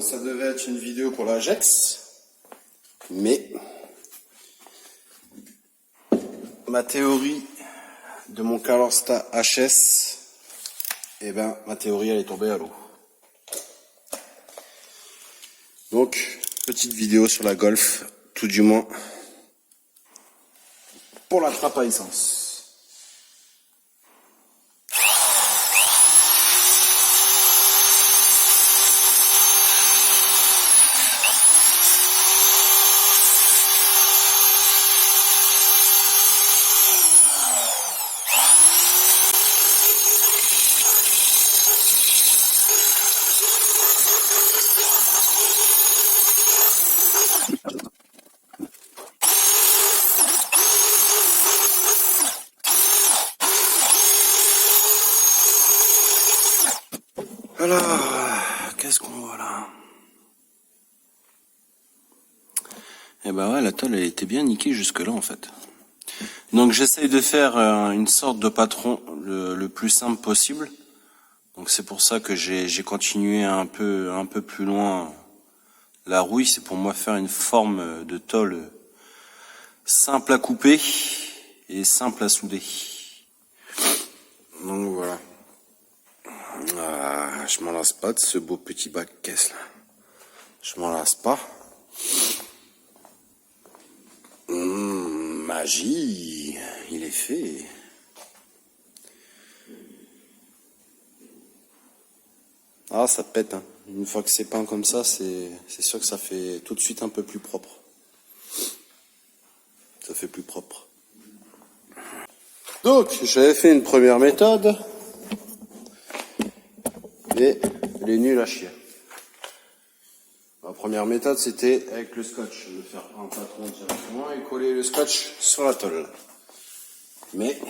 ça devait être une vidéo pour la Jex, mais ma théorie de mon Calorsta HS, eh ben, ma théorie elle est tombée à l'eau. Donc, petite vidéo sur la Golf, tout du moins pour la trappe à essence. Alors, qu'est-ce qu'on voit là? Eh ben ouais, la tôle elle était bien niquée jusque là en fait. Donc j'essaye de faire une sorte de patron le plus simple possible. Donc c'est pour ça que j'ai continué un peu plus loin la rouille. C'est pour moi faire une forme de tôle simple à couper et simple à souder. Donc voilà. Je m'en lasse pas de ce beau petit bac caisse là. Je m'en lasse pas. Magie, il est fait. Ah, ça pète, hein. Une fois que c'est peint comme ça, c'est sûr que ça fait tout de suite un peu plus propre. Ça fait plus propre. Donc, j'avais fait une première méthode. Et elle est nulle à chier. Ma première méthode, c'était avec le scotch, de faire un patron directement et coller le scotch sur la tôle. Mais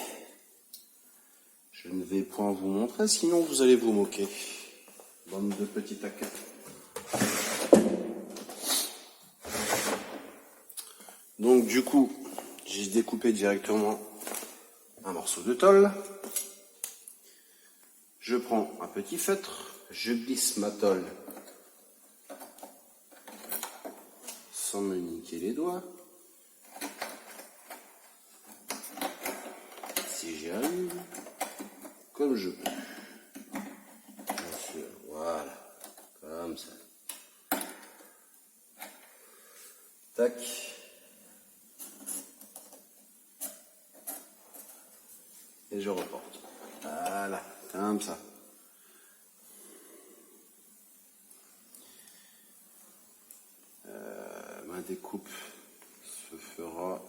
je ne vais point vous montrer, sinon vous allez vous moquer. Bande de petits taquets. Donc du coup, j'ai découpé directement un morceau de tôle. Je prends un petit feutre, je glisse ma tôle sans me niquer les doigts. Si j'y arrive, comme je peux. Bien sûr, voilà, comme ça. Tac. Et je reporte. Voilà, comme ça. Ma découpe se fera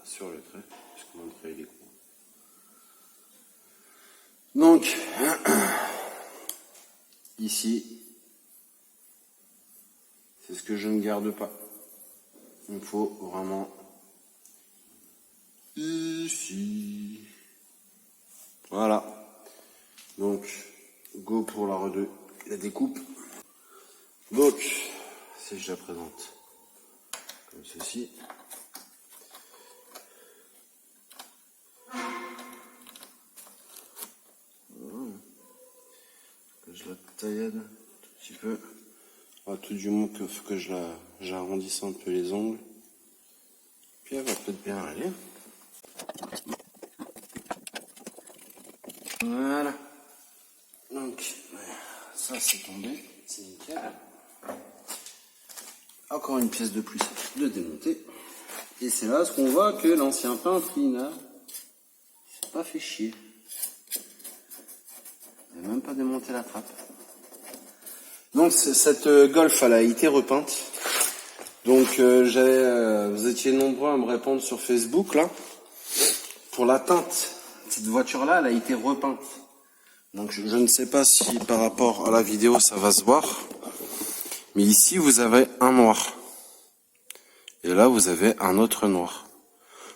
sur le trait, puisque mon trait il est court. Donc, ici, c'est ce que je ne garde pas. Il me faut vraiment ici. Voilà. Donc, go pour la découpe. Donc, si je la présente comme ceci. Voilà. Que je la taillade un tout petit peu. Enfin, tout du moins que j'arrondisse un peu les ongles. Puis elle va peut-être bien aller. Voilà. Donc, ça c'est tombé. C'est nickel. Encore une pièce de plus de démonter. Et c'est là ce qu'on voit que l'ancien peintre, il s'est pas fait chier. Il n'a même pas démonté la trappe. Donc cette Golf, elle a été repeinte. Donc vous étiez nombreux à me répondre sur Facebook là. Pour la teinte, cette voiture-là, elle a été repeinte. Donc je ne sais pas si par rapport à la vidéo ça va se voir. Mais ici, vous avez un noir. Et là, vous avez un autre noir.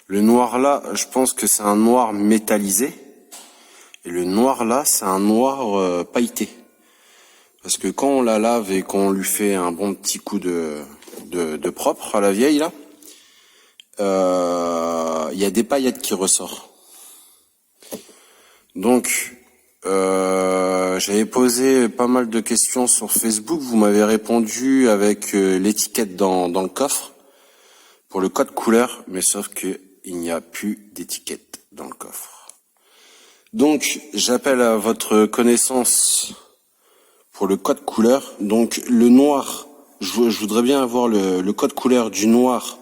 Le noir là, je pense que c'est un noir métallisé. Et le noir là, c'est un noir pailleté. Parce que quand on la lave et qu'on lui fait un bon petit coup de propre à la vieille là, il y a des paillettes qui ressortent. Donc, J'avais posé pas mal de questions sur Facebook. Vous m'avez répondu avec l'étiquette dans le coffre pour le code couleur, mais sauf que il n'y a plus d'étiquette dans le coffre. Donc, j'appelle à votre connaissance pour le code couleur. Donc, le noir, je voudrais bien avoir le code couleur du noir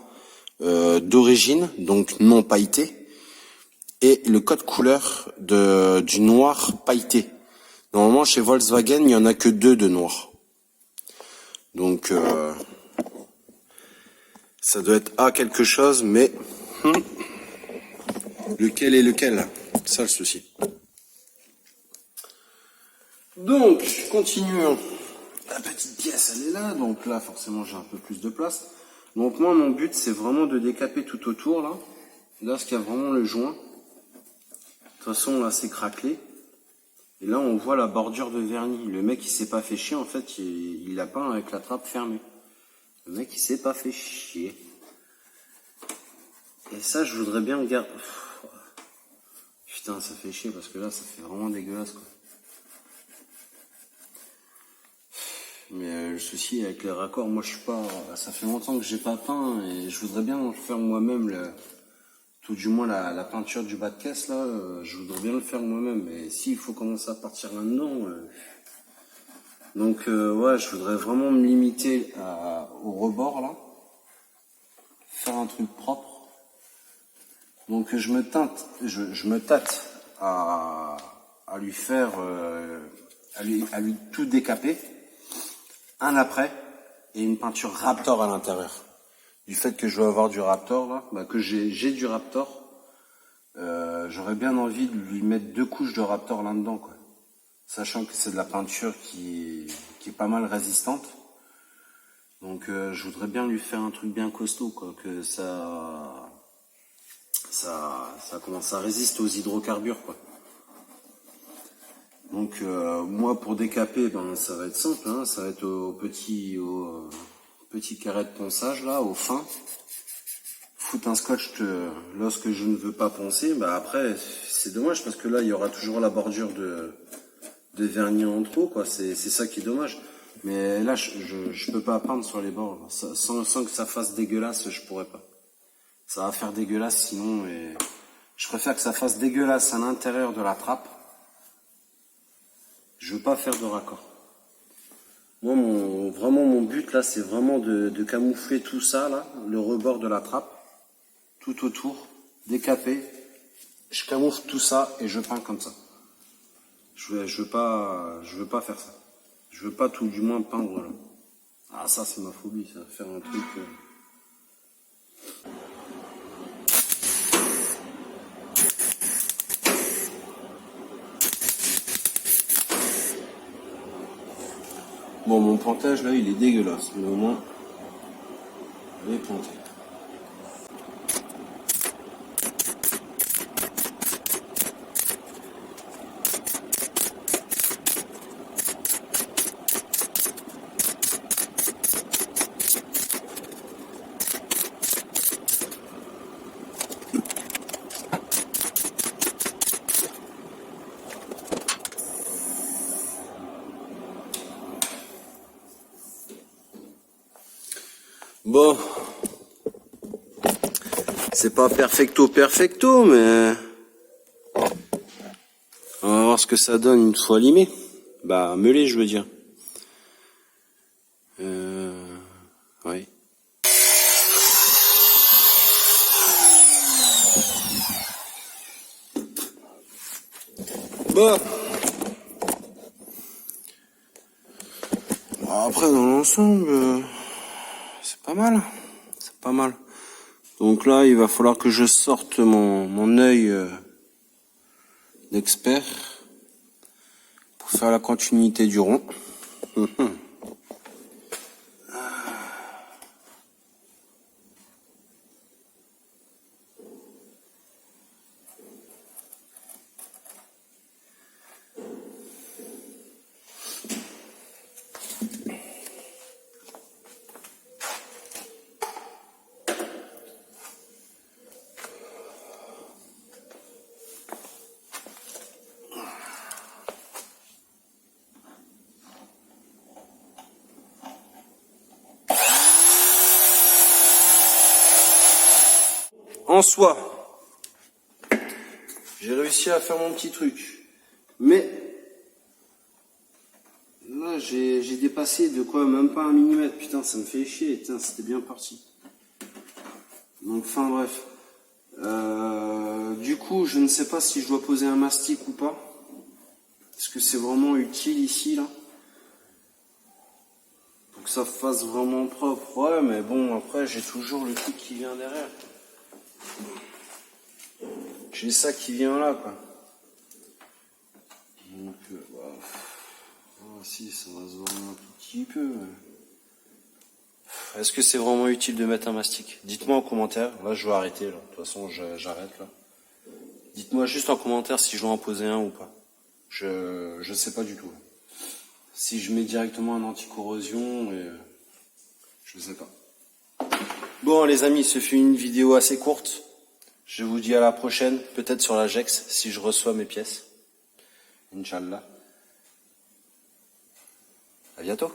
d'origine, donc non pailleté, et le code couleur du noir pailleté. Normalement, chez Volkswagen, il n'y en a que 2 de noir. Donc, ça doit être A quelque chose, mais lequel est lequel? C'est ça le souci. Donc, continuons. La petite pièce, elle est là. Donc là, forcément, j'ai un peu plus de place. Donc moi, mon but, c'est vraiment de décaper tout autour, là. Là, parce qu'il y a vraiment le joint. De toute façon, là, c'est craquelé. Et là, on voit la bordure de vernis. Le mec, il s'est pas fait chier. En fait, il l'a peint avec la trappe fermée. Le mec, il s'est pas fait chier. Et ça, je voudrais bien le garder. Putain, ça fait chier parce que là, ça fait vraiment dégueulasse, quoi. Mais le souci avec les raccords, moi, je suis pas. Ça fait longtemps que j'ai pas peint et je voudrais bien faire moi-même tout du moins la peinture du bas de caisse là. Je voudrais bien le faire moi-même. Mais s'il faut commencer à partir là-dedans. Donc ouais, je voudrais vraiment me limiter au rebord là. Faire un truc propre. Donc je me tâte à lui faire, à lui tout décaper, un après, et une peinture Raptor à l'intérieur. Du fait que je veux avoir du Raptor là, que j'ai du Raptor, j'aurais bien envie de lui mettre 2 couches de Raptor là-dedans, quoi. Sachant que c'est de la peinture qui est pas mal résistante. Donc je voudrais bien lui faire un truc bien costaud, quoi, que ça résiste aux hydrocarbures, quoi. Donc moi, pour décaper, ça va être simple, hein, ça va être au petit carré de ponçage là, au fin. Foutre un scotch lorsque je ne veux pas poncer. Après, c'est dommage parce que là, il y aura toujours la bordure de vernis en trop, quoi. C'est ça qui est dommage. Mais là, je peux pas peindre sur les bords. Sans que ça fasse dégueulasse, je pourrais pas. Ça va faire dégueulasse sinon, et je préfère que ça fasse dégueulasse à l'intérieur de la trappe. Je veux pas faire de raccord. Moi, vraiment mon but là, c'est vraiment de camoufler tout ça là, le rebord de la trappe, tout autour, décaper. Je camoufle tout ça et je peins comme ça. Je veux pas faire ça. Je veux pas tout du moins peindre là. Ah, ça c'est ma phobie, ça, faire un truc. Bon, mon pontage là, il est dégueulasse, mais au moins, il est ponté. Bon, c'est pas perfecto, mais on va voir ce que ça donne une fois limé. Meulé, je veux dire. Oui. Bon. Après, dans l'ensemble, c'est pas mal. C'est pas mal. Donc là, il va falloir que je sorte mon œil d'expert pour faire la continuité du rond. en soi, j'ai réussi à faire mon petit truc. Mais là, j'ai dépassé de quoi, même pas 1 millimètre. Putain, ça me fait chier. Putain, c'était bien parti. Donc, enfin bref. Du coup, je ne sais pas si je dois poser un mastic ou pas. Est-ce que c'est vraiment utile ici, là? Pour que ça fasse vraiment propre. Ouais, mais bon, après, j'ai toujours le truc qui vient derrière. J'ai ça qui vient là, quoi. Donc, voilà. Ah, si, ça va se voir un petit peu. Est-ce que c'est vraiment utile de mettre un mastic? Dites-moi en commentaire. Là, je vais arrêter. Là. De toute façon, j'arrête là. Dites-moi juste en commentaire si je dois en poser un ou pas. Je sais pas du tout. Si je mets directement un anti-corrosion, je sais pas. Bon, les amis, ce fut une vidéo assez courte. Je vous dis à la prochaine, peut-être sur la Gex, si je reçois mes pièces. Inch'Allah. À bientôt.